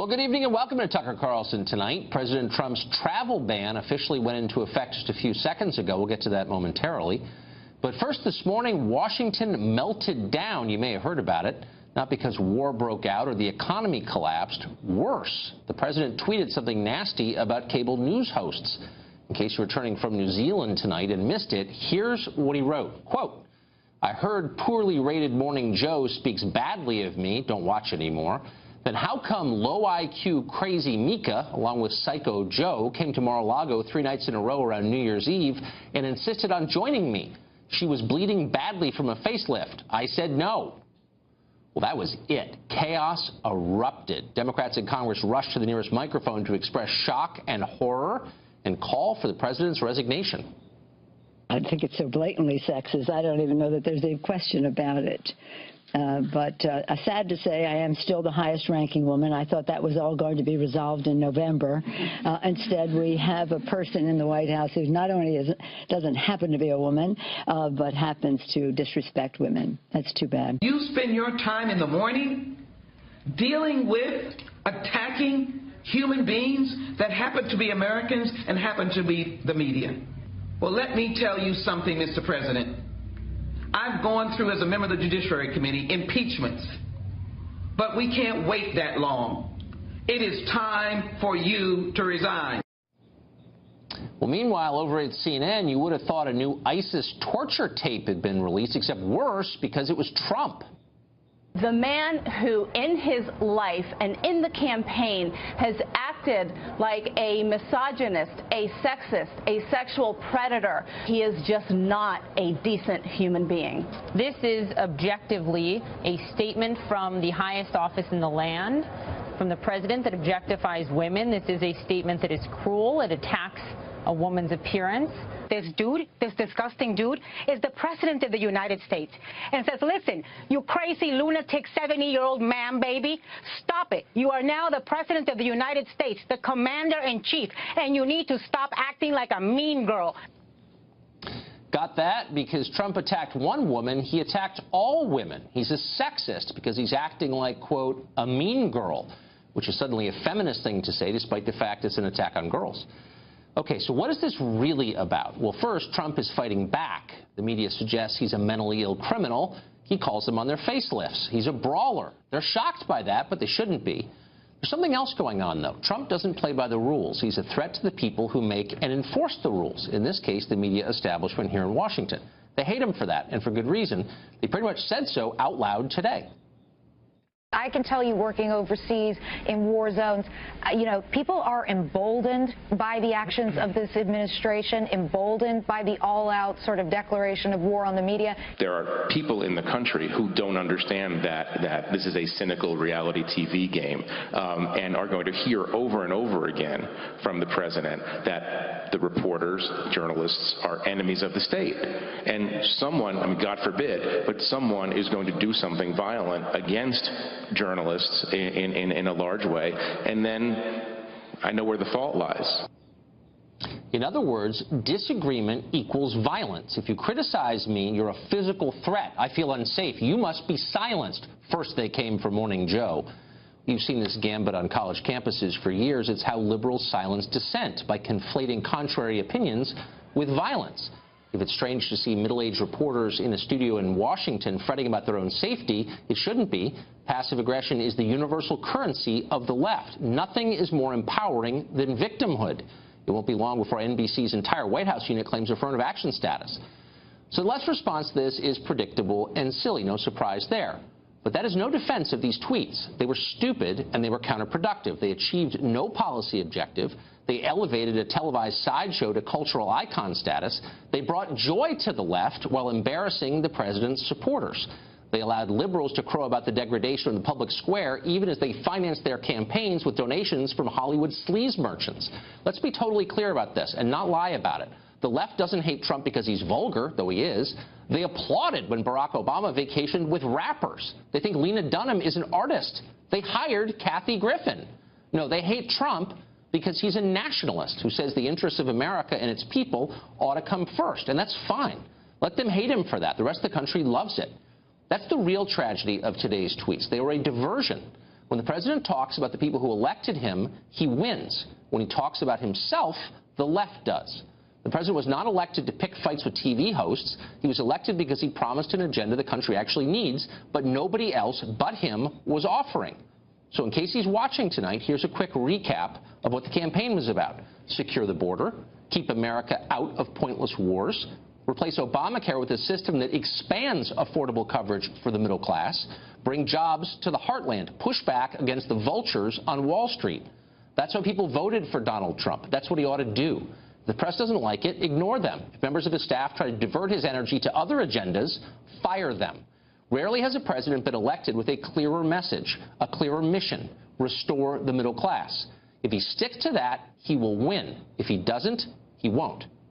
Well, good evening and welcome to Tucker Carlson tonight. President Trump's travel ban officially went into effect just a few seconds ago. We'll get to that momentarily. But first this morning, Washington melted down. You may have heard about it. Not because war broke out or the economy collapsed. Worse, the president tweeted something nasty about cable news hosts. In case you're returning from New Zealand tonight and missed it, here's what he wrote. Quote, "I heard poorly rated Morning Joe speaks badly of me. Don't watch anymore. Then how come low IQ crazy Mika, along with Psycho Joe, came to Mar-a-Lago 3 nights in a row around New Year's Eve and insisted on joining me? She was bleeding badly from a facelift. I said no." Well, that was it. Chaos erupted. Democrats in Congress rushed to the nearest microphone to express shock and horror and call for the president's resignation. I think it's so blatantly sexist. I don't even know that there's a question about it. But sad to say, I am still the highest-ranking woman. I thought that was all going to be resolved in November. Instead, we have a person in the White House who not only doesn't happen to be a woman, but happens to disrespect women. That's too bad. You spend your time in the morning dealing with attacking human beings that happen to be Americans and happen to be the media. Well, let me tell you something, Mr. President. I've gone through, as a member of the Judiciary Committee, impeachments. But we can't wait that long. It is time for you to resign. Well, meanwhile, over at CNN, you would have thought a new ISIS torture tape had been released, except worse because it was Trump. The man who, in his life and in the campaign, has acted like a misogynist, a sexist, a sexual predator. He is just not a decent human being. This is objectively a statement from the highest office in the land, from the president, that objectifies women. This is a statement that is cruel. It attacks a woman's appearance. This dude, this disgusting dude, is the president of the United States and says, listen, you crazy lunatic 70-year-old man, baby, stop it. You are now the president of the United States, the commander-in-chief, and you need to stop acting like a mean girl. Got that? Because Trump attacked one woman, he attacked all women. He's a sexist because he's acting like, quote, a mean girl, which is suddenly a feminist thing to say, despite the fact it's an attack on girls. Okay, so what is this really about? Well, first, Trump is fighting back. The media suggests he's a mentally ill criminal. He calls them on their facelifts. He's a brawler. They're shocked by that, but they shouldn't be. There's something else going on, though. Trump doesn't play by the rules. He's a threat to the people who make and enforce the rules. In this case, the media establishment here in Washington. They hate him for that, and for good reason. They pretty much said so out loud today. I can tell you, working overseas in war zones, people are emboldened by the actions of this administration, emboldened by the all-out sort of declaration of war on the media. There are people in the country who don't understand that this is a cynical reality TV game and are going to hear over and over again from the president that the reporters, journalists, are enemies of the state. And someone, I mean, God forbid, but someone is going to do something violent against journalists in a large way, and then I know where the fault lies. In other words, disagreement equals violence. If you criticize me, you're a physical threat. I feel unsafe. You must be silenced. First they came for Morning Joe. You've seen this gambit on college campuses for years. It's how liberals silence dissent, by conflating contrary opinions with violence. If it's strange to see middle-aged reporters in a studio in Washington fretting about their own safety, it shouldn't be. Passive aggression is the universal currency of the left. Nothing is more empowering than victimhood. It won't be long before NBC's entire White House unit claims affirmative action status. So the left's response to this is predictable and silly. No surprise there. But that is no defense of these tweets. They were stupid and they were counterproductive. They achieved no policy objective. They elevated a televised sideshow to cultural icon status. They brought joy to the left while embarrassing the president's supporters. They allowed liberals to crow about the degradation of the public square, even as they financed their campaigns with donations from Hollywood sleaze merchants. Let's be totally clear about this and not lie about it. The left doesn't hate Trump because he's vulgar, though he is. They applauded when Barack Obama vacationed with rappers. They think Lena Dunham is an artist. They hired Kathy Griffin. No, they hate Trump because he's a nationalist who says the interests of America and its people ought to come first, and that's fine. Let them hate him for that. The rest of the country loves it. That's the real tragedy of today's tweets. They were a diversion. When the president talks about the people who elected him, he wins. When he talks about himself, the left does. The president was not elected to pick fights with TV hosts. He was elected because he promised an agenda the country actually needs, but nobody else but him was offering. So in case he's watching tonight, here's a quick recap of what the campaign was about. Secure the border, keep America out of pointless wars, replace Obamacare with a system that expands affordable coverage for the middle class, bring jobs to the heartland, push back against the vultures on Wall Street. That's why people voted for Donald Trump. That's what he ought to do. If the press doesn't like it, ignore them. If members of his staff try to divert his energy to other agendas, fire them. Rarely has a president been elected with a clearer message, a clearer mission: restore the middle class. If he sticks to that, he will win. If he doesn't, he won't.